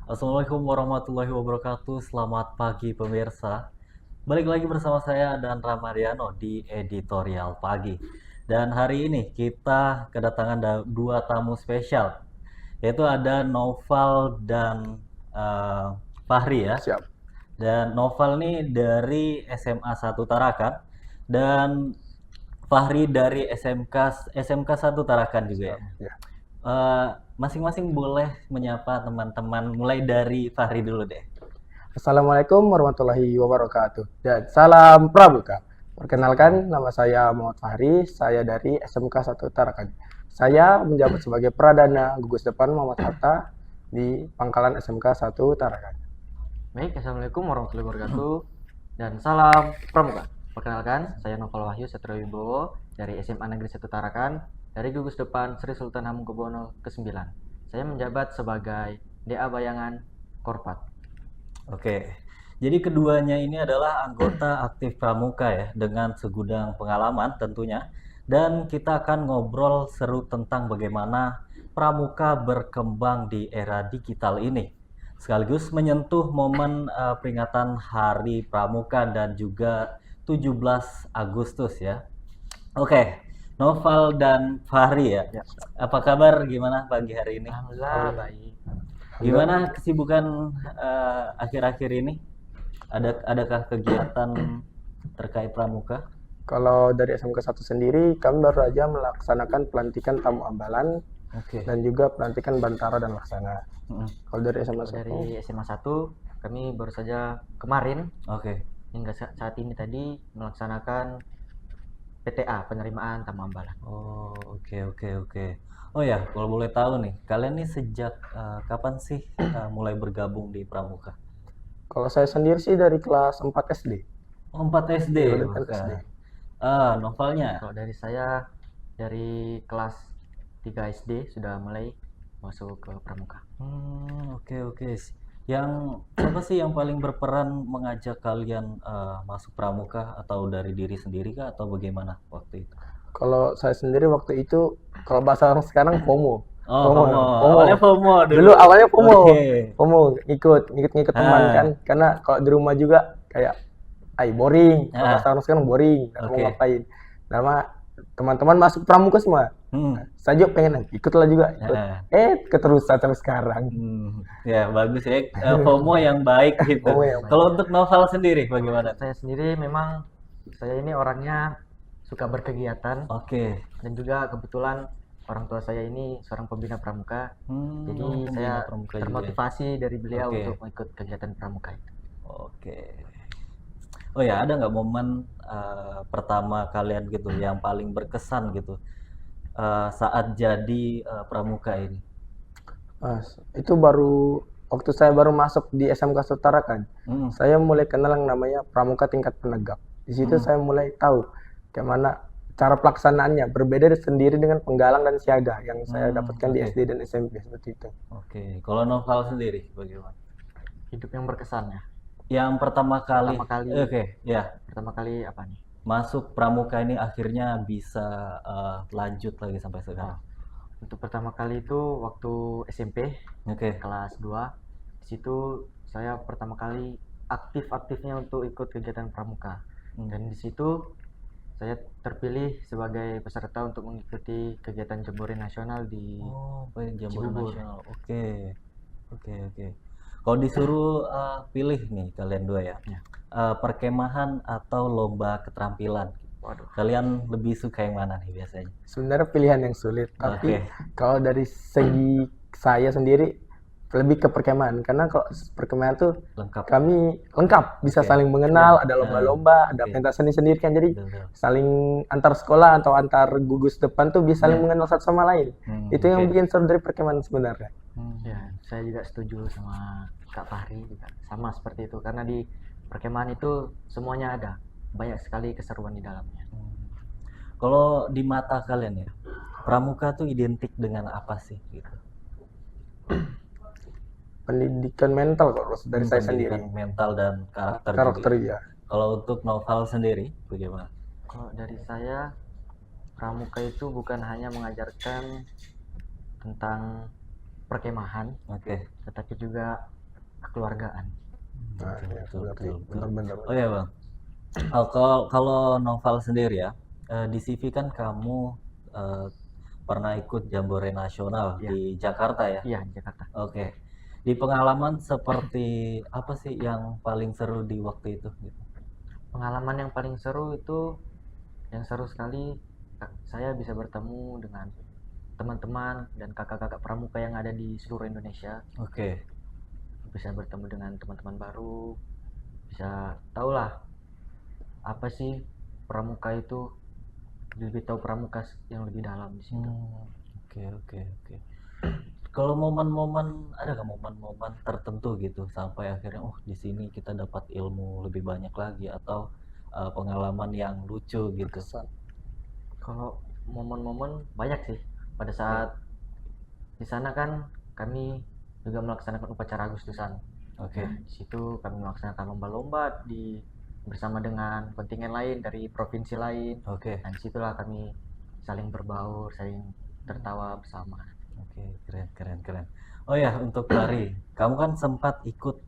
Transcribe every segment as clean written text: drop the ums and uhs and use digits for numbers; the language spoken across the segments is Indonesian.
Assalamualaikum warahmatullahi wabarakatuh. Selamat pagi pemirsa. Balik lagi bersama saya dan Ramadiano di editorial pagi. Dan hari ini kita kedatangan dua tamu spesial, yaitu ada Noval dan eh, Fahri ya. Siap. Dan Noval nih dari SMA 1 Tarakan dan Fahri dari SMK 1 Tarakan juga ya. Siap. Ya. Masing-masing boleh menyapa teman-teman, mulai dari Fahri dulu deh. Assalamualaikum warahmatullahi wabarakatuh. Dan salam pramuka. Perkenalkan, nama saya Muhammad Fahri. Saya dari SMK 1 Tarakan. Saya menjabat sebagai Pradana Gugus Depan Muhammad Hatta di Pangkalan SMK 1 Tarakan. Baik, Assalamualaikum warahmatullahi wabarakatuh dan salam pramuka. Perkenalkan, saya Noval Wahyu Satrio Wibowo dari SMA Negeri 1 Tarakan dari Gugus Depan Sri Sultan Hamengkubuwono ke-9. Saya menjabat sebagai DA Bayangan Korpat. Oke, jadi keduanya ini adalah anggota aktif Pramuka ya, dengan segudang pengalaman tentunya. Dan kita akan ngobrol seru tentang bagaimana Pramuka berkembang di era digital ini. Sekaligus menyentuh momen peringatan Hari Pramuka dan juga 17 Agustus ya. Oke, Noval dan Fahri ya. Ya. Apa kabar? Gimana pagi hari ini? Alhamdulillah baik. Gimana kesibukan akhir-akhir ini? Adakah kegiatan terkait pramuka? Kalau dari SMK 1 sendiri, kami baru saja melaksanakan pelantikan tamu ambalan Oke. dan juga pelantikan bantara dan laksana. Mm-mm. Kalau dari SMA 1, Dari SMA 1 kami baru saja kemarin Oke. hingga saat ini tadi melaksanakan PTA, penerimaan tamu ambalan. Oh, oke. Oh ya, kalau boleh tahu nih, kalian nih sejak kapan sih mulai bergabung di pramuka? kalau saya sendiri sih dari kelas 4 SD. Oh, 4 SD Iya, dari bukan. SD. Novelnya. Kalau dari saya dari kelas 3 SD sudah mulai masuk ke pramuka. Oke. Yang apa sih yang paling berperan mengajak kalian masuk pramuka, atau dari diri sendiri kah, atau bagaimana waktu itu? Kalau saya sendiri waktu itu, kalau bahasa orang sekarang FOMO. Oh, FOMO. Awalnya FOMO dulu. Dulu awalnya FOMO. Oke. FOMO ngikut teman Ah. kan. Karena kalau di rumah juga kayak boring. Kalau Ah. bahasa orang sekarang boring, nggak mau Oke. ngapain. Nama teman-teman masuk pramuka semua. Saya juga pengen ikutlah juga. Keterusan sampai sekarang. Ya bagus ya. FOMO yang baik gitu. FOMO yang baik. Kalau untuk Novel sendiri bagaimana? Saya sendiri memang saya ini orangnya suka berkegiatan Oke. dan juga kebetulan orang tua saya ini seorang pembina pramuka. Jadi Pembina saya pramuka juga ya. termotivasi dari beliau Oke. untuk mengikut kegiatan pramuka itu. Oke. Oh ya, ada nggak momen pertama kalian gitu yang paling berkesan gitu saat jadi pramuka ini? Itu baru waktu saya baru masuk di SMK Setara kan. Saya mulai kenal yang namanya pramuka tingkat penegak. Di situ saya mulai tahu bagaimana cara pelaksanaannya, berbeda sendiri dengan penggalang dan siaga yang saya dapatkan di oke. SD dan SMP seperti itu. Oke. Kalau Novel sendiri bagaimana? Hidup yang berkesan ya. Yang pertama kali. Pertama kali. Oke, ya. Pertama kali apa nih? Masuk pramuka ini akhirnya bisa lanjut lagi sampai sekarang. Untuk pertama kali itu waktu SMP Oke. kelas 2. Di situ saya pertama kali aktif-aktifnya untuk ikut kegiatan pramuka. Dan di situ saya terpilih sebagai peserta untuk mengikuti kegiatan jambore nasional di Jambore Cibubur. nasional. Oke. Kalau disuruh pilih nih kalian dua ya, perkemahan atau lomba keterampilan, Waduh. kalian lebih suka yang mana nih biasanya? Sebenarnya pilihan yang sulit, tapi Oke. kalau dari segi saya sendiri lebih ke perkemahan, karena kalau perkemahan tuh Lengkap. kami lengkap, bisa Oke. saling mengenal, ada lomba-lomba, ada Oke. pentas seni sendiri kan, jadi Betul. saling antar sekolah atau antar gugus depan tuh bisa saling mengenal satu sama lain. Itu yang Oke. bikin seru dari perkemahan sebenarnya. Ya, saya juga setuju sama Kak Fahri juga. Sama seperti itu karena di perkemahan itu semuanya ada. Banyak sekali keseruan di dalamnya. Kalau di mata kalian ya, pramuka tuh identik dengan apa sih gitu? Pendidikan mental kalau dari saya sendiri. Pendidikan mental dan karakter Karakter juga. ya. Kalau untuk Novel sendiri bagaimana? Kalau dari saya, pramuka itu bukan hanya mengajarkan tentang perkemahan, Oke. tetapi juga kekeluargaan. Nah, Betul, ya, betul, berarti betul, betul. benar-benar. Oh ya bang, kalau Noval sendiri ya, di CV kan kamu eh, pernah ikut Jambore Nasional Iya. di Jakarta ya? Iya, di Jakarta. Oke. Di pengalaman seperti apa sih yang paling seru di waktu itu gitu? Pengalaman yang paling seru itu, yang seru sekali, saya bisa bertemu dengan teman-teman dan kakak-kakak pramuka yang ada di seluruh Indonesia. Oke. Bisa bertemu dengan teman-teman baru, bisa tahulah apa sih pramuka itu, lebih tahu pramuka yang lebih dalam di situ. Oke, oke, oke. Kalau momen-momen ada nggak momen-momen tertentu gitu sampai akhirnya oh di sini kita dapat ilmu lebih banyak lagi atau pengalaman yang lucu gitu. Berkesan. Kalau momen-momen banyak sih. Pada saat di sana kan kami juga melaksanakan upacara Agustusan. Oke. Nah, di situ kami melaksanakan lomba-lomba bersama dengan kontingen lain dari provinsi lain. Oke. Nah, disitulah kami saling berbaur, saling tertawa bersama. Oke, keren, keren, keren. Oh ya, untuk Fahri, kamu kan sempat ikut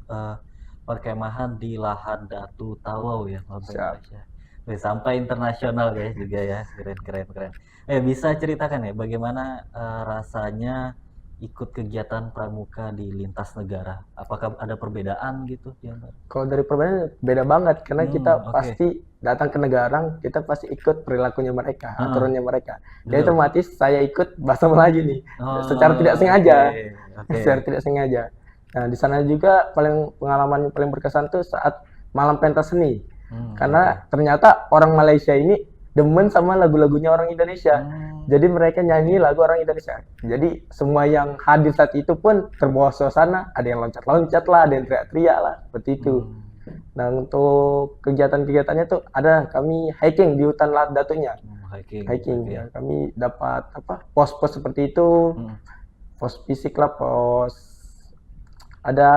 perkemahan di Lahan Datu Tawau ya, sampai Siap. Malaysia. Wih, sampai internasional guys juga ya, keren, keren, keren. Bisa ceritakan ya, bagaimana rasanya ikut kegiatan pramuka di lintas negara? Apakah ada perbedaan gitu di antara? Kalau dari perbedaan beda banget karena kita Oke. pasti datang ke negara, kita pasti ikut perilakunya mereka, Heeh. aturannya mereka. Jadi Betul. otomatis saya ikut bahasa Melayu nih, Oh, secara tidak sengaja. oke, oke. Secara tidak sengaja. Nah, di sana juga pengalaman yang paling berkesan tuh saat malam pentas seni. Karena ternyata orang Malaysia ini demen sama lagu-lagunya orang Indonesia. Jadi mereka nyanyi lagu orang Indonesia. Jadi semua yang hadir saat itu pun terbawa suasana. Ada yang loncat-loncat lah, ada yang teriak-teriak lah, seperti itu. Nah, untuk kegiatan-kegiatannya tuh ada kami hiking di hutan Lahat Datunya. Hiking. oke. Ya, kami dapat pos-pos seperti itu, pos fisik lah, pos ada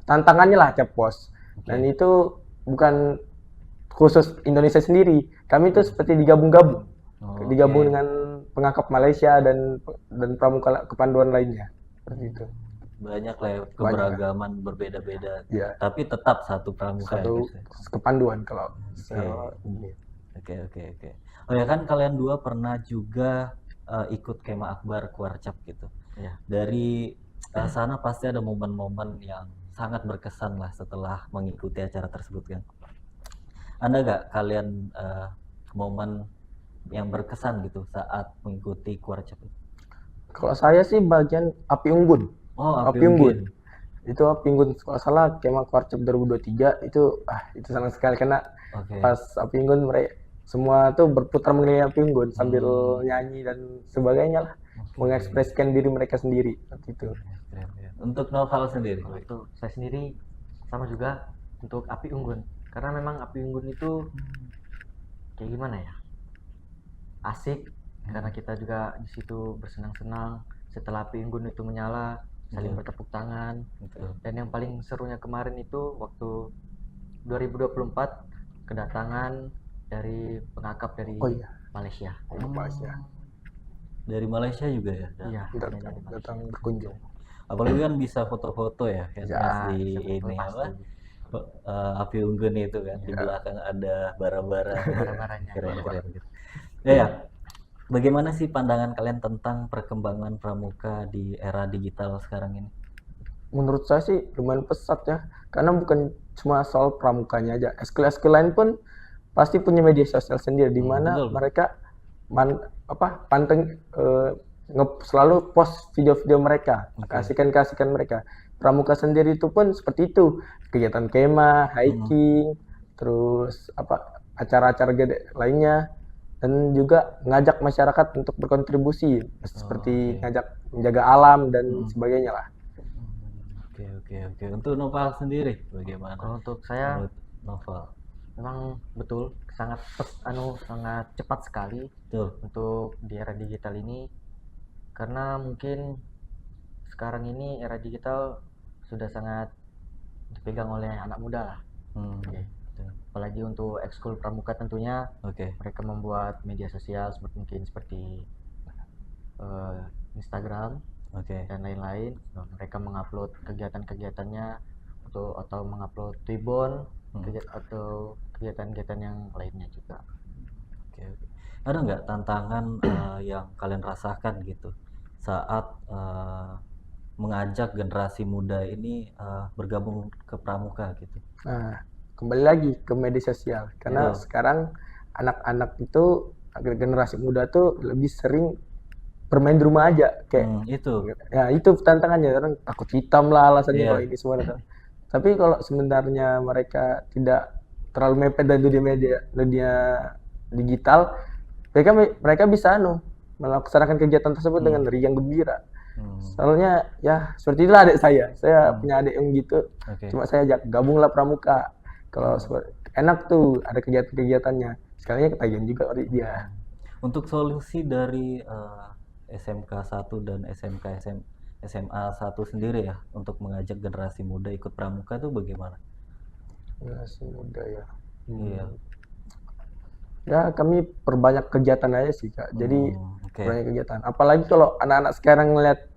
tantangannya lah tiap pos. Dan itu bukan khusus Indonesia sendiri. Kami itu seperti digabung-gabung. Digabung dengan pengangkap Malaysia dan pramuka kepanduan lainnya. Seperti itu. Banyak lah ya, keberagaman berbeda-beda. Ya. Tapi tetap satu pramuka ya, Satu guys, ya? kepanduan kalau Oke. Oh ya kan kalian dua pernah juga ikut kemah akbar Kuarcap gitu. Iya. Dari sana pasti ada momen-momen yang sangat berkesan lah setelah mengikuti acara tersebut kan. Ada nggak kalian momen yang berkesan gitu saat mengikuti Kuarcap itu? Kalau saya sih bagian api unggun. Oh, Api unggun. Itu api unggun kalau salah kemah Kuarcap 2023 itu senang sekali karena pas api unggun mereka semua tuh berputar mengelilingi api unggun sambil nyanyi dan sebagainya lah, mengekspresikan diri mereka sendiri seperti itu. Untuk Noval sendiri? Kalau itu saya sendiri sama juga untuk api unggun, karena memang api unggun itu kayak gimana ya, asik karena kita juga di situ bersenang-senang setelah api unggun itu menyala, saling bertepuk tangan. Dan yang paling serunya kemarin itu waktu 2024 kedatangan dari pengakap dari Malaysia. Dari Malaysia juga ya? Iya, datang berkunjung. Apalagi kan bisa foto-foto ya, kan Ya, di bisa foto ini pasti. api unggun itu kan di belakang ada bara-bara. Bara-baranya. Keren. Ya, bagaimana sih pandangan kalian tentang perkembangan pramuka di era digital sekarang ini? Menurut saya sih lumayan pesat ya, karena bukan cuma soal pramukanya aja, eskul-eskul lain pun pasti punya media sosial sendiri di mana mereka selalu post video-video mereka, keasikan mereka. Pramuka sendiri itu pun seperti itu, kegiatan kemah, hiking, terus acara-acara gede lainnya, dan juga ngajak masyarakat untuk berkontribusi seperti ngajak menjaga alam dan sebagainya lah. Oke. Untuk Noval sendiri bagaimana? Kalau untuk saya, menurut Noval, memang betul sangat cepat sekali untuk di era digital ini, karena mungkin sekarang ini era digital sudah sangat dipegang oleh anak muda lah. Apalagi untuk ekskul pramuka tentunya mereka membuat media sosial seperti Instagram dan lain-lain. Mereka mengupload kegiatan-kegiatannya foto atau mengupload Twibbon Hmm. atau kegiatan-kegiatan yang lainnya juga. Oke, oke. Ada nggak tantangan yang kalian rasakan gitu saat mengajak generasi muda ini bergabung ke Pramuka gitu? Nah, kembali lagi ke media sosial karena Itu. sekarang anak-anak itu generasi muda tuh lebih sering bermain di rumah aja kayak Itu. ya itu tantangannya orang takut hitam lah alasannya kalau Iya. ini semua tuh. Tapi kalau sebenarnya mereka tidak terlalu mepet dan dunia digital, mereka bisa melaksanakan kegiatan tersebut dengan riang gembira. Hmm. Soalnya ya seperti itulah adik saya punya adik yang gitu. Oke. Cuma saya ajak gabunglah pramuka. Kalau enak tuh ada kegiatan-kegiatannya. Sekalinya ketagihan juga oleh dia. Untuk solusi dari SMK 1 dan SMA 1 sendiri ya untuk mengajak generasi muda ikut Pramuka itu bagaimana? Generasi muda ya. Iya. Ya kami perbanyak kegiatan aja sih Kak. Jadi Oke. perbanyak kegiatan. Apalagi kalau anak-anak sekarang ngeliat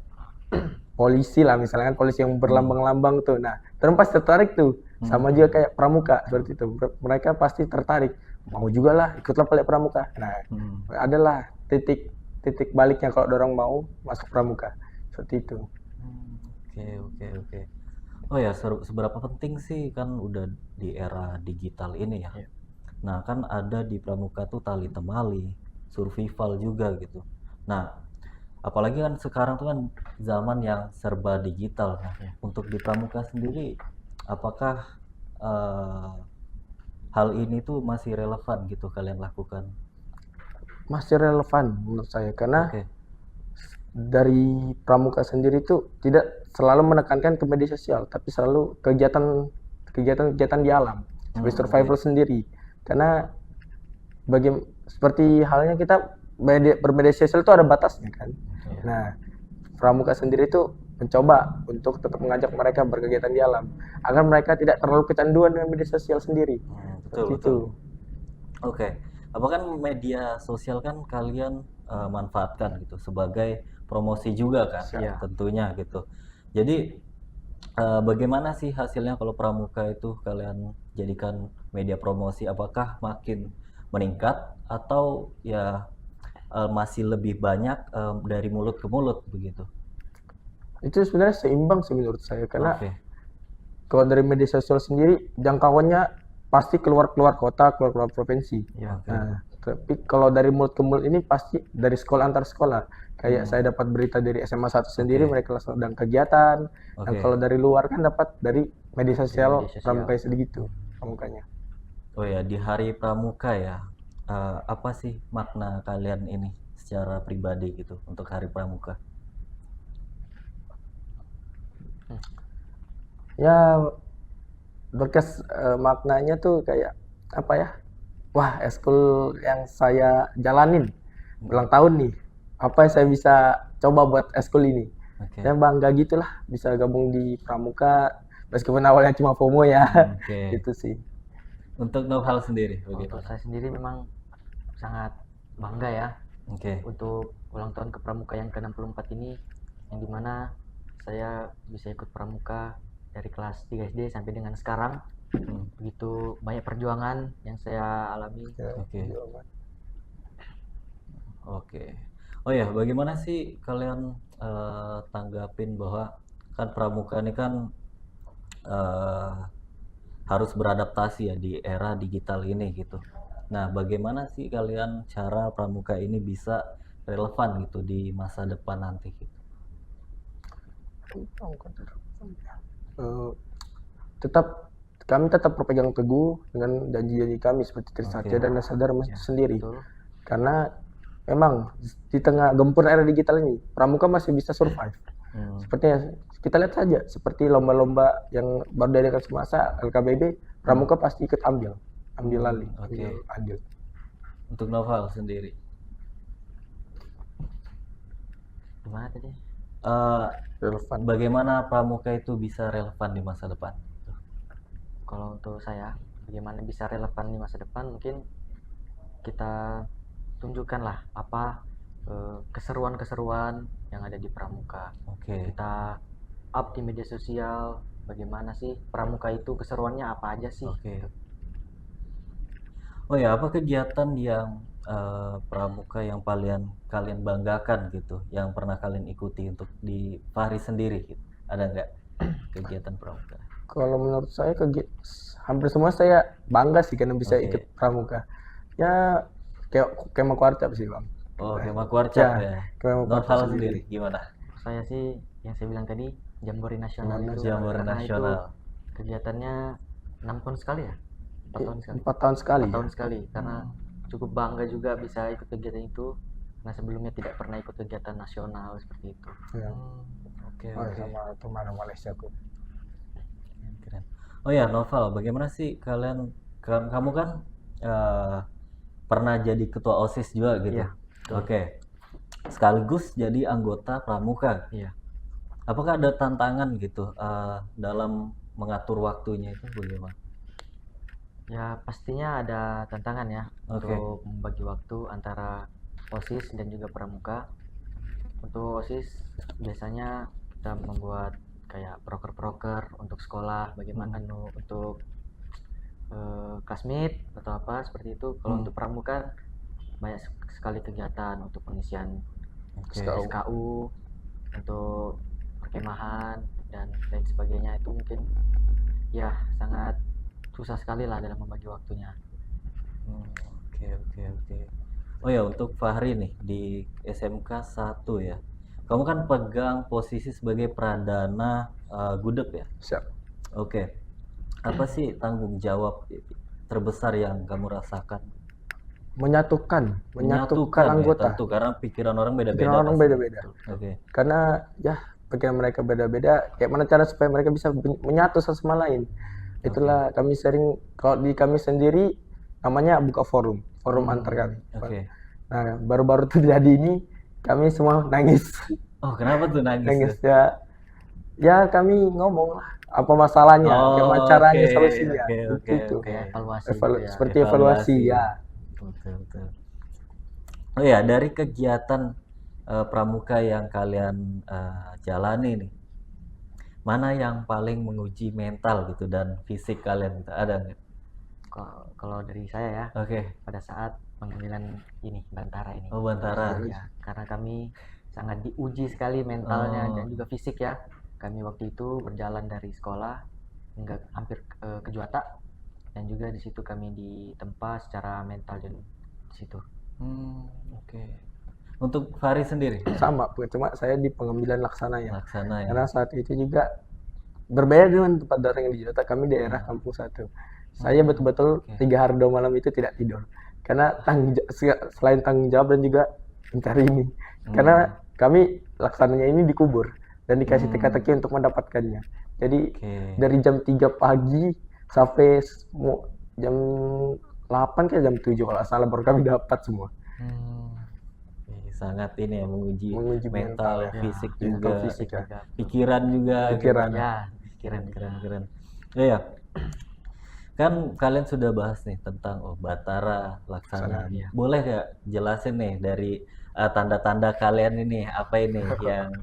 polisi lah misalnya kan polisi yang berlambang-lambang tuh. Nah, terus pasti tertarik tuh. Sama juga kayak pramuka seperti itu. Mereka pasti tertarik. Mau juga lah ikutlah paling pramuka. Nah, adalah titik baliknya kalau orang mau masuk pramuka. Seperti itu. Oke. Oh ya, seberapa penting sih kan udah di era digital ini ya. Nah, kan ada di Pramuka tuh tali temali, survival juga gitu. Nah, apalagi kan sekarang tuh kan zaman yang serba digital. Nah, untuk di Pramuka sendiri, apakah hal ini tuh masih relevan gitu kalian lakukan? Masih relevan menurut saya karena Oke. dari pramuka sendiri tuh tidak selalu menekankan ke media sosial, tapi selalu kegiatan di alam, seperti survival sendiri. Karena seperti halnya kita bermedia sosial itu ada batasnya kan. Nah, pramuka sendiri itu mencoba untuk tetap mengajak mereka berkegiatan di alam agar mereka tidak terlalu kecanduan dengan media sosial sendiri. Betul. Oke. Apakah media sosial kan kalian manfaatkan gitu sebagai promosi juga kan, tentunya gitu. Jadi bagaimana sih hasilnya kalau Pramuka itu kalian jadikan media promosi? Apakah makin meningkat atau ya masih lebih banyak dari mulut ke mulut begitu? Itu sebenarnya seimbang sih menurut saya karena Oke. kalau dari media sosial sendiri jangkauannya pasti keluar kota, keluar provinsi. Nah, tapi kalau dari mulut ke mulut ini pasti dari sekolah antar sekolah. Kayak saya dapat berita dari SMA 1 sendiri mereka sedang kegiatan. Dan kalau dari luar kan dapat dari media sosial pramuka segitu pramukanya. Oh ya, di Hari Pramuka ya. Apa sih makna kalian ini secara pribadi gitu untuk Hari Pramuka? Ya berkas maknanya tuh kayak apa ya? Wah, eskul yang saya jalanin ulang tahun nih. Apa yang saya bisa coba buat eskul ini? Saya bangga gitulah bisa gabung di Pramuka meskipun awalnya cuma FOMO ya. Gitu sih. Untuk Nopal sendiri Untuk saya sendiri memang sangat bangga ya untuk ulang tahun ke Pramuka yang ke-64 ini, yang dimana saya bisa ikut Pramuka dari kelas 3 SD sampai dengan sekarang. Begitu banyak perjuangan yang saya alami. Oke. Oh ya, bagaimana sih kalian tanggapin bahwa kan Pramuka ini kan harus beradaptasi ya di era digital ini gitu. Nah, bagaimana sih kalian cara Pramuka ini bisa relevan gitu di masa depan nanti gitu? Kami tetap berpegang teguh dengan janji-janji kami seperti Trisatya dan Nasada sendiri. Karena memang di tengah gempur era digital ini, Pramuka masih bisa survive. Sepertinya kita lihat saja seperti lomba-lomba yang baru diadakan semasa LKBB, Pramuka pasti ikut ambil alih. Untuk Noval sendiri, Gimana tadi? Relevan. Bagaimana Pramuka itu bisa relevan di masa depan? Kalau untuk saya, bagaimana bisa relevan di masa depan, mungkin kita tunjukkanlah apa keseruan-keseruan yang ada di Pramuka. Kita up di media sosial, bagaimana sih pramuka itu, keseruannya apa aja sih. Oke. Oh ya, apa kegiatan yang pramuka yang kalian banggakan gitu, yang pernah kalian ikuti untuk di Fahri sendiri gitu? Ada nggak kegiatan pramuka? Kalau menurut saya hampir semua saya bangga sih karena bisa Oke. ikut pramuka. Ya kayak kema Kuarcap sih bang. Oh, Kema Kuarcap ya. Kema Kuarcap Noval sendiri. sendiri gimana? Saya sih yang saya bilang tadi Jambore Nasional itu, Jambore karena Nasional. itu kegiatannya 6 tahun sekali ya, 4 tahun sekali. 4 tahun sekali. 4 tahun sekali, karena cukup bangga juga bisa ikut kegiatan itu, karena sebelumnya tidak pernah ikut kegiatan nasional seperti itu. Ya. Oke, Oh, oke. sama teman Malaysia aku. Keren. Oh ya, Noval, bagaimana sih kamu kan pernah jadi ketua OSIS juga gitu? Iya, betul. Oke. Sekaligus jadi anggota pramuka. Iya. Apakah ada tantangan gitu dalam mengatur waktunya itu bagaimana? Ya pastinya ada tantangan ya Oke. untuk membagi waktu antara OSIS dan juga pramuka. Untuk OSIS biasanya kita membuat kayak proker-proker untuk sekolah, bagaimana untuk classmate atau apa seperti itu. Kalau untuk pramuka banyak sekali kegiatan untuk pengisian Oke. SKU, untuk perkemahan dan lain sebagainya. Itu mungkin ya sangat susah sekali lah dalam membagi waktunya. Oke, oke, oke. Oh ya, untuk Fahri nih di SMK 1 ya. Kamu kan pegang posisi sebagai pradana gudeg ya. Siap. Oke. Apa sih tanggung jawab terbesar yang kamu rasakan? Menyatukan Ya, anggota. tentu karena pikiran orang beda-beda. Pikiran orang pasti. beda-beda. Oke. Karena ya pikiran mereka beda-beda. Kayak mana cara supaya mereka bisa menyatu satu sama lain. Itulah kami sering, kalau di kami sendiri namanya buka forum antar kami. Oke. Nah, baru-baru terjadi ini kami semua nangis. Oh, kenapa tuh nangis? Nangis ya. Ya kami ngomong lah apa masalahnya, Oh, gimana caranya oke, solusinya. oke, Itu. oke. Kayak evaluasi gitu ya. Seperti evaluasi ya. Betul, betul. Oh ya, dari kegiatan pramuka yang kalian jalani nih, mana yang paling menguji mental gitu dan fisik kalian gitu? Ada nggak? Kalau dari saya ya, Oke. pada saat pengambilan ini Bantara ini. Oh, Bantara. Ya, karena kami sangat diuji sekali mentalnya dan juga fisik ya. Kami waktu itu berjalan dari sekolah hingga hampir ke Juata, dan juga di situ kami ditempa secara mental dan di situ. Oke. Untuk Fahri sendiri? Sama, cuma saya di pengambilan laksananya. Laksana ya. Karena saat itu juga berbeda dengan tempat orang yang di Jakarta, kami daerah kampung 1. Saya betul-betul 3 hari 2 malam itu tidak tidur. Karena selain tanggung jawab dan juga mencari ini. Karena kami laksananya ini dikubur dan dikasih teka-teki untuk mendapatkannya. Jadi dari jam 3 pagi sampai jam 8 ke jam 7 kalau salah baru kami dapat semua. Sangat ini ya menguji mental mental, fisik ya. juga, Fisik ya. pikiran juga. Pikiran. Gitu. Ya, pikiran. Keren. Ya, kan kalian sudah bahas nih tentang Batara, Laksana. Boleh nggak jelasin nih dari tanda-tanda kalian ini apa ini yang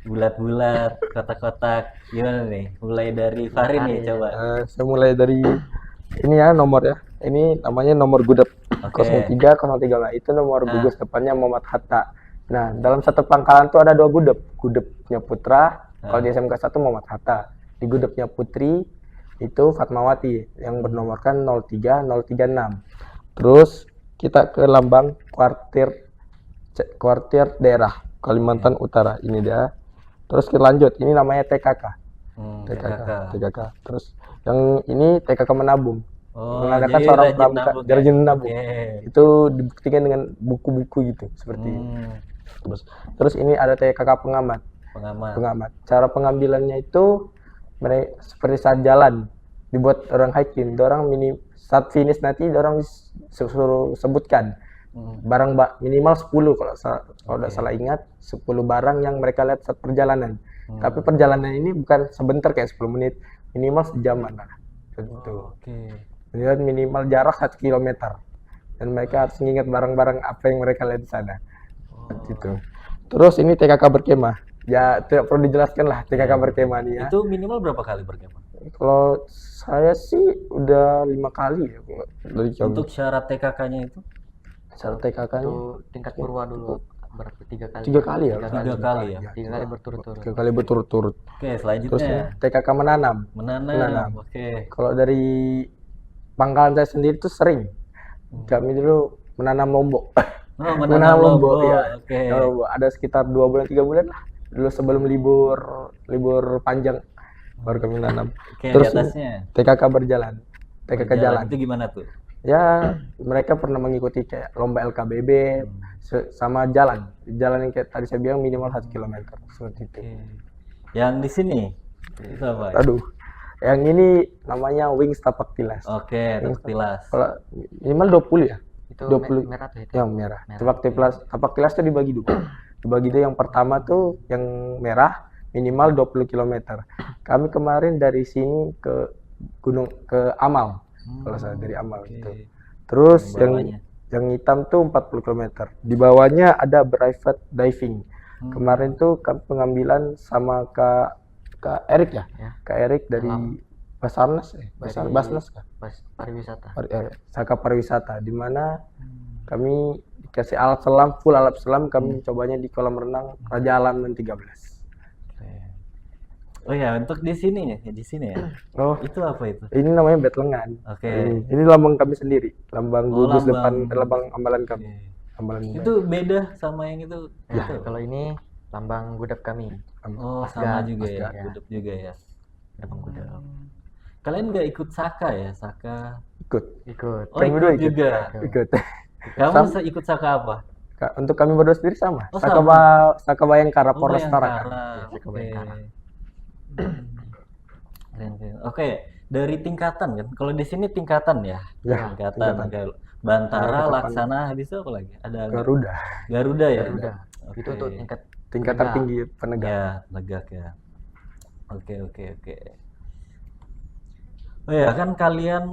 bulat-bulat, kotak-kotak, gimana nih? Mulai dari Fahri nih coba. Saya mulai dari ini ya nomor ya. Ini namanya nomor gudeg. 03, 03. Nah, itu nomor gugus depannya Muhammad Hatta. Nah, dalam satu pangkalan tuh ada 2 gudeg. Gudegnya Putra, kalau di SMK 1 Muhammad Hatta. Di gudegnya Putri itu Fatmawati yang bernomorkan 03 036. Terus kita ke lambang kuartir daerah Kalimantan Utara. Ini dia. Terus kita lanjut, ini namanya TKK. TKK. Terus yang ini TKK Menabung. Mengadakan seorang pramuka dari Nabung. Itu dibuktikan dengan buku-buku gitu seperti ini. Terus ini ada TKK Pengamat. Cara pengambilannya itu seperti saat jalan dibuat orang hiking, orang saat finish nanti orang disuruh sebutkan barang minimal 10 kalau tidak salah ingat, 10 barang yang mereka lihat saat perjalanan. Tapi perjalanan ini bukan sebentar kayak 10 menit, minimal sejaman lah. Gitu. Dan minimal jarak 1 kilometer. Dan mereka harus mengingat barang-barang apa yang mereka lihat di sana. Gitu. Terus ini TKK berkemah. Ya tidak perlu dijelaskan lah TKK berkemah nih ya. Itu minimal berapa kali berkemah? Kalau saya sih udah 5 kali ya kalau dari kami. Untuk syarat TKK-nya itu Syarat TKK-nya Itu tingkat purwa dulu berarti 3 kali. 3 kali ya. 3 kali ya. 3 kali berturut-turut. 3 kali berturut-turut. Oke, Terus selanjutnya TKK menanam. menanam. Oke. Kalau dari pangkalan saya sendiri tuh sering. Kami dulu menanam lombok. Oh, menanam lombok. ya. Oke. Menanam lombok. Ada sekitar 2 bulan 3 bulan lah. Dulu sebelum libur panjang baru kami menanam. Oke, Terus di atasnya. TKK berjalan. TKK jalan. Itu gimana tuh? Ya, mereka pernah mengikuti kayak lomba LKBB sama jalan. Jalan yang kayak tadi saya bilang minimal 1 kilometer seperti itu. Oke. Yang di sini itu apa? Aduh. Yang ini namanya wings tapak tilas. Oke, tertilas. Kalau minimal 20 ya. Itu 20 merah tuh itu. yang merah. Tapak tilas tuh dibagi dua. Dibagi dua, yang pertama tuh yang merah minimal 20 km. Kami kemarin dari sini ke Amal. Kalau saya dari Amal Oke. gitu. Terus Yang bawahnya? yang hitam tuh 40 km. Di bawahnya ada private diving. Kemarin tuh kami pengambilan sama Kak Erik ya. Ya. Kak Erik dari Basarnas Dari- Basnas kan? Pariwisata. Saka pariwisata, di mana kami dikasih alat selam, full alat selam, kami cobanya di kolam renang Raja Alam dan 13. Oke. Oh ya, untuk di sini ya, di sini ya. Oh, Itu apa itu? ini namanya bet lengan. Oke. Ini lambang kami sendiri, lambang Oh, gugus lambang. depan, lambang amalan kami. Oke. Amalan Itu beda sama yang itu. Ya, Gitu. kalau ini lambang gudap kami. Oh, sama Asgar, juga ya, Asgar, ya. gudep juga ya. Lambang gudap. Kalian nggak ikut Saka ya? Saka. ikut. Ikut. Oh, Kami ikut berdua ikut. juga. Ikut. Kamu ikut Saka apa? Untuk kami berdua sendiri sama. Oh, sama. Saka Bayangkara Oh, Polres Tarakan. Bayangkara. Saka Oke. Bayangkara. Keren, keren. Oke, dari tingkatan kan? Kalau di sini tingkatan ya? Ya, Tingkatan. Kayak Bantara, Laksana, habis itu apa lagi? Ada Garuda. Garuda ya? Garuda. Oke. Itu untuk tingkat Tingkatan penegak. tinggi penegak. Ya, tegak ya. Oke, oke, oke. Oh ya, kan kalian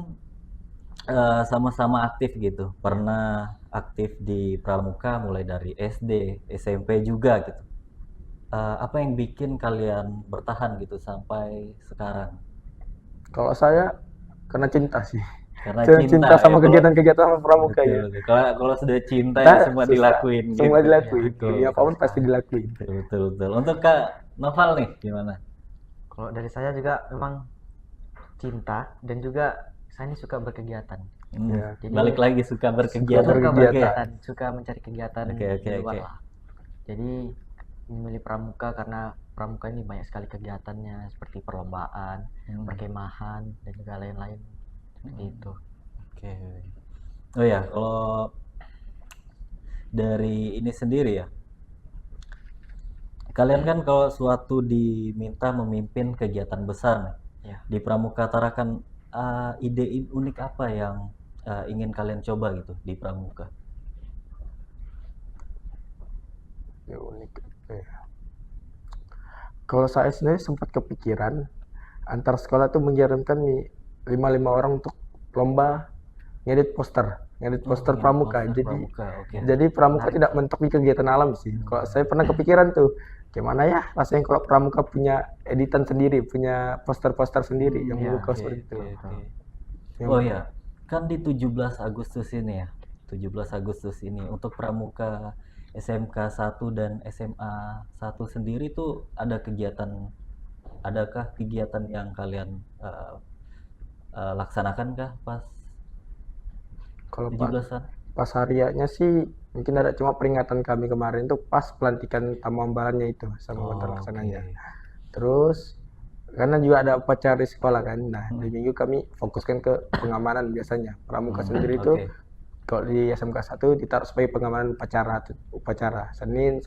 sama-sama aktif gitu. Pernah aktif di Pramuka mulai dari SD, SMP juga gitu. Apa yang bikin kalian bertahan gitu sampai sekarang? Kalau saya karena cinta sih. Karena Cinta ya, sama kalau- kegiatan-kegiatan sama pramuka Betul, ya. betul. Kalau sudah cinta Nah, ya semua susah. dilakuin Semua gitu. dilakuin. Betul, Ya, apapun pasti dilakuin. betul, betul, betul. Untuk Kak Noval nih gimana? Kalau dari saya juga memang cinta dan juga saya ini suka berkegiatan. Ya. Jadi- Balik lagi suka berkegiatan. Suka Suka berkegiatan. berkegiatan, suka mencari kegiatan Oke, oke, di luar oke. lah. Jadi memilih pramuka karena pramuka ini banyak sekali kegiatannya seperti perlombaan, perkemahan dan juga lain-lain seperti itu. Oke. Oh ya, kalau dari ini sendiri ya, kalian kan kalau suatu diminta memimpin kegiatan besar nih, Ya. di Pramuka Tarakan, ide unik apa yang ingin kalian coba gitu di Pramuka? Ya, unik. Ya. Kalau saya sendiri sempat kepikiran antar sekolah tuh mengirimkan 5 orang untuk lomba ngedit poster pramuka. Poster Jadi Pramuka, oke. jadi pramuka tidak mentok di kegiatan alam sih. Kalau saya pernah kepikiran tuh, gimana ya rasanya kalau pramuka punya editan sendiri, punya poster-poster sendiri yang ya, membuka Oke, seperti itu. oke, oke. Yang- Oh ya, kan di 17 Agustus ini ya, 17 Agustus ini untuk Pramuka SMK 1 dan SMA 1 sendiri tuh adakah kegiatan yang kalian laksanakan kah pas Kalau 17-an? pas harianya sih mungkin ada cuma peringatan kami kemarin tuh pas pelantikan tamu ambalannya itu sama Oh, bentar laksananya. oke. Terus karena juga ada upacara di sekolah kan. Nah, di minggu kami fokuskan ke pengamanan biasanya. Pramuka sendiri itu Oke. kalau di SMK 1 ditaruh sebagai pengamanan upacara Senin,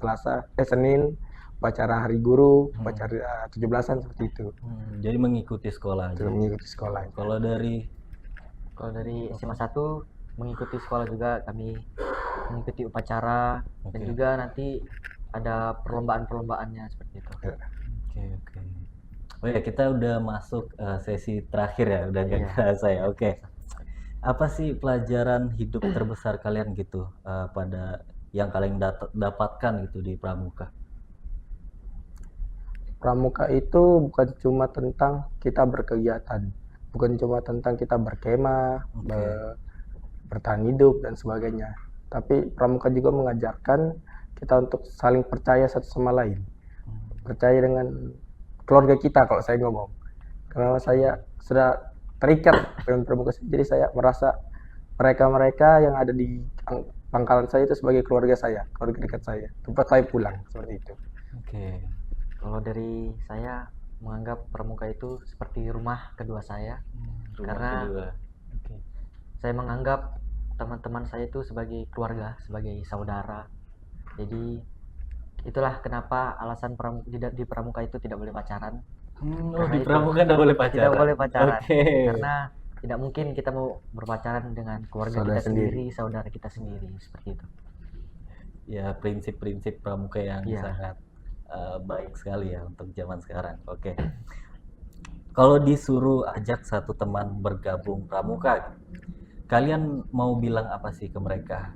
Senin, upacara Hari Guru, upacara 17-an seperti itu. Jadi mengikuti sekolah aja. Itu mengikuti sekolah. Kalau dari Kalau dari SMA 1 mengikuti sekolah juga kami mengikuti upacara dan Oke. juga nanti ada perlombaan-perlombaannya seperti itu. Ya. Oke, oke. Oh ya, kita udah masuk sesi terakhir ya, udah gak Iya. kerasa ya. Oke. Apa sih pelajaran hidup terbesar kalian gitu pada yang kalian dapatkan gitu di Pramuka? Pramuka itu bukan cuma tentang kita berkegiatan, bukan cuma tentang kita berkemah, bertahan hidup dan sebagainya. Tapi pramuka juga mengajarkan kita untuk saling percaya satu sama lain. Percaya dengan keluarga kita kalau saya ngomong. Karena saya sudah terikat dengan pramuka, jadi saya merasa mereka-mereka yang ada di pangkalan saya itu sebagai keluarga saya, keluarga dekat saya, tempat saya pulang, seperti itu. Oke. Kalau dari saya menganggap pramuka itu seperti rumah kedua saya. Rumah Karena kedua. Oke. saya menganggap teman-teman saya itu sebagai keluarga, sebagai saudara. Jadi itulah kenapa alasan di pramuka itu tidak boleh pacaran. Oh, Karena di itu pramuka nggak boleh pacaran. tidak boleh pacaran. Oke. Karena tidak mungkin kita mau berpacaran dengan keluarga Saudara kita sendiri, saudara kita sendiri, seperti itu. Ya, prinsip-prinsip pramuka yang Iya. sangat baik sekali ya untuk zaman sekarang. Oke. Kalau disuruh ajak satu teman bergabung pramuka, kalian mau bilang apa sih ke mereka?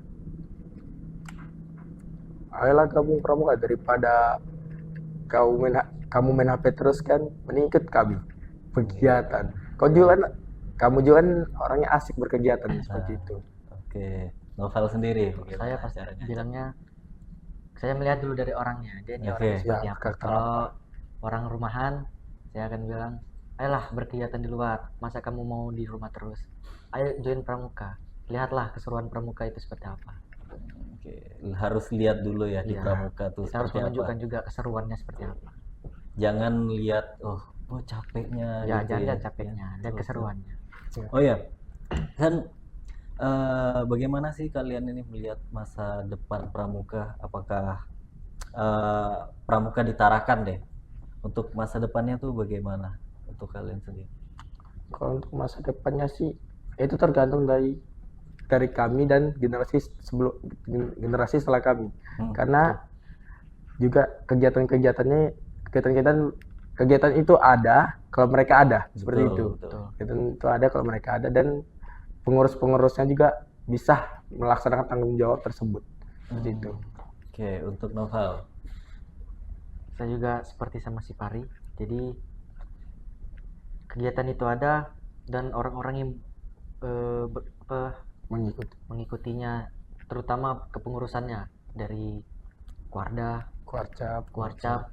Ayolah gabung pramuka, daripada kamu main HP terus kan, mending ikut kami kegiatan. Kamu juga kan orangnya asik berkegiatan seperti itu. Oke. Novel sendiri bagaimana Saya pasti caranya? bilangnya, saya melihat dulu dari orangnya, dia ini Oke. orangnya seperti Ya, apa. karakter Kalau orang rumahan, saya akan bilang, ayolah berkegiatan di luar, masa kamu mau di rumah terus? Ayo join pramuka, lihatlah keseruan pramuka itu seperti apa. Oke. Harus lihat dulu ya di Iya, pramuka tuh kita harus seperti apa. menunjukkan juga keseruannya seperti apa. Jangan lihat oh capeknya Ya, gitu jangan ya. lihat capeknya, lihat Betul, keseruannya. Oh ya, kan bagaimana sih kalian ini melihat masa depan pramuka? Apakah pramuka di Tarakan deh? Untuk masa depannya tuh bagaimana untuk kalian sendiri? Kalau untuk masa depannya sih itu tergantung dari kami dan generasi setelah kami. Karena juga kegiatan itu ada kalau mereka ada, seperti Betul, itu. betul. Kegiatan itu ada kalau mereka ada, dan pengurus-pengurusnya juga bisa melaksanakan tanggung jawab tersebut. Seperti itu. Oke, untuk Novel. Saya juga seperti sama si Pari, jadi kegiatan itu ada dan orang-orang yang mengikutinya, terutama kepengurusannya dari Kuarda, Kuarcap,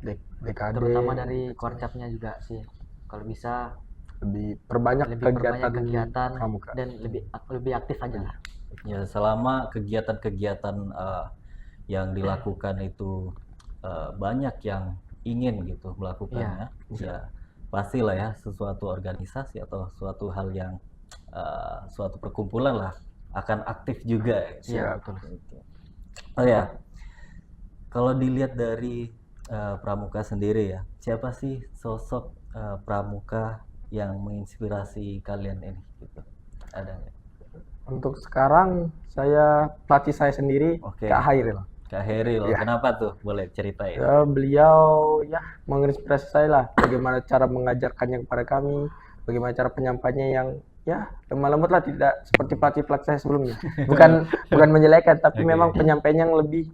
DKD, terutama dari Kuarcapnya juga sih. Kalau bisa lebih perbanyak kegiatan pramuka. dan lebih aktif aja lah. Ya, selama kegiatan-kegiatan yang dilakukan itu banyak yang ingin gitu melakukannya, ya pastilah ya sesuatu organisasi atau suatu hal yang suatu perkumpulan lah akan aktif juga. Iya, betul. Oh ya, kalau dilihat dari pramuka sendiri ya, siapa sih sosok pramuka yang menginspirasi kalian ini? Gitu. Ada nggak? Untuk sekarang pelatih saya sendiri, Oke. Kak Hairil. Kak Heril, kenapa tuh? Boleh ceritain? Ya, beliau menginspirasi saya lah, bagaimana cara mengajarkannya kepada kami, bagaimana cara penyampaiannya yang lemah lembut lah, tidak seperti pelatih-pelatih saya sebelumnya. Bukan menjelekan, tapi memang penyampaiannya yang lebih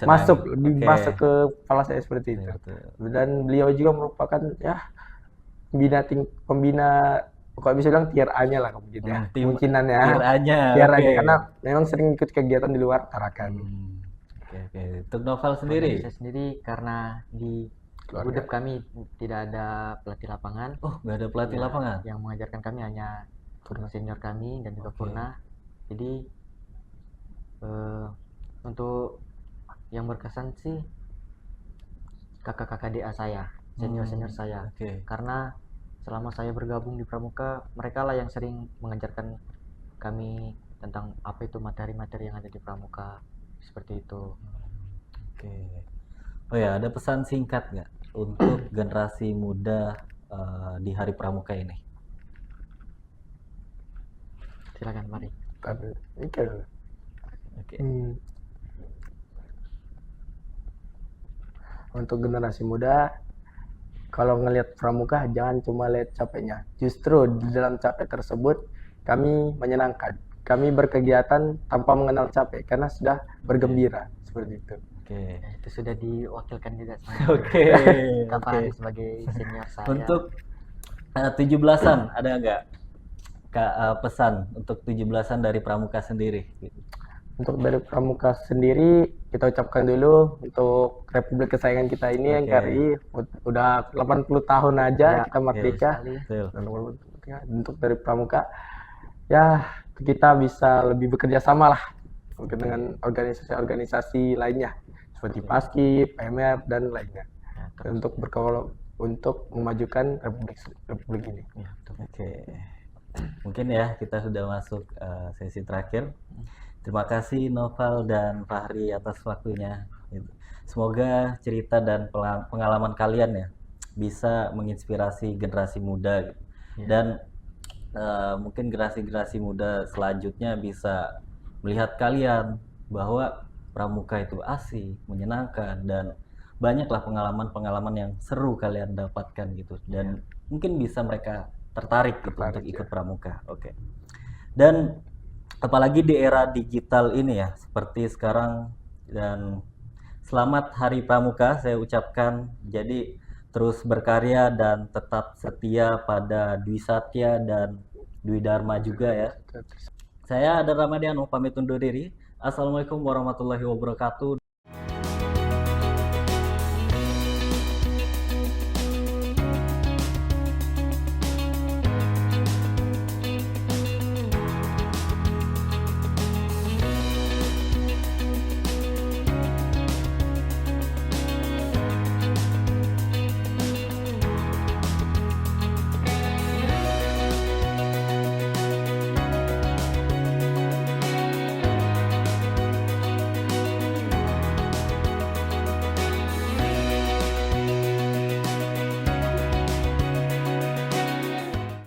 masuk ke kepala saya seperti itu. Dan beliau juga merupakan pembina, kalau bisa bilang tier A-nya lah gitu ya. Kemungkinannya Tier A-nya. Karena memang sering ikut kegiatan di luar Tarakan. Oke. Untuk Novel sendiri? Saya sendiri karena di Gudep kami tidak ada pelatih lapangan. Oh, nggak ada pelatih lapangan? Yang mengajarkan kami hanya senior kami dan juga Purna. Jadi untuk yang berkesan sih kakak-kakak DA saya, senior-senior saya. Karena selama saya bergabung di pramuka, mereka lah yang sering mengajarkan kami tentang apa itu materi-materi yang ada di pramuka, seperti itu. Oke. Oh ya, ada pesan singkat nggak untuk generasi muda di Hari Pramuka ini? Silakan, mari. Untuk generasi muda, kalau ngelihat pramuka jangan cuma lihat capeknya. Justru di dalam capek tersebut kami menyenangkan. Kami berkegiatan tanpa mengenal capek karena sudah bergembira, seperti itu. Oke. Ya, itu sudah diwakilkan juga sama Oke. Kak Oke. Fahri sebagai senior saya. Untuk 17-an ada nggak Kak pesan untuk 17-an dari Pramuka sendiri? Gitu. Untuk dari Pramuka sendiri, kita ucapkan dulu untuk Republik kesayangan kita ini, Oke. NKRI, udah 80 tahun aja Ya, kita merdeka. sekali. Betul. Dan untuk dari Pramuka, ya kita bisa lebih bekerja sama lah dengan organisasi-organisasi lainnya seperti PASKI, PMR dan lainnya Ya, untuk berkawal untuk memajukan Republik ini. ya, betul. Oke. Mungkin ya kita sudah masuk sesi terakhir. Terima kasih Noval dan Fahri atas waktunya. Gitu. Semoga cerita dan pengalaman kalian ya bisa menginspirasi generasi muda gitu. Ya. Dan mungkin generasi-generasi muda selanjutnya bisa melihat kalian bahwa Pramuka itu asik, menyenangkan, dan banyaklah pengalaman-pengalaman yang seru kalian dapatkan gitu. Dan mungkin bisa mereka tertarik gitu untuk ikut Pramuka. Oke. Dan apalagi di era digital ini ya, seperti sekarang. Dan selamat Hari Pramuka saya ucapkan. Jadi terus berkarya dan tetap setia pada Dwi Satya dan Dwi Dharma juga ya. Saya Adar Ramadiano pamit undur diri. Assalamualaikum warahmatullahi wabarakatuh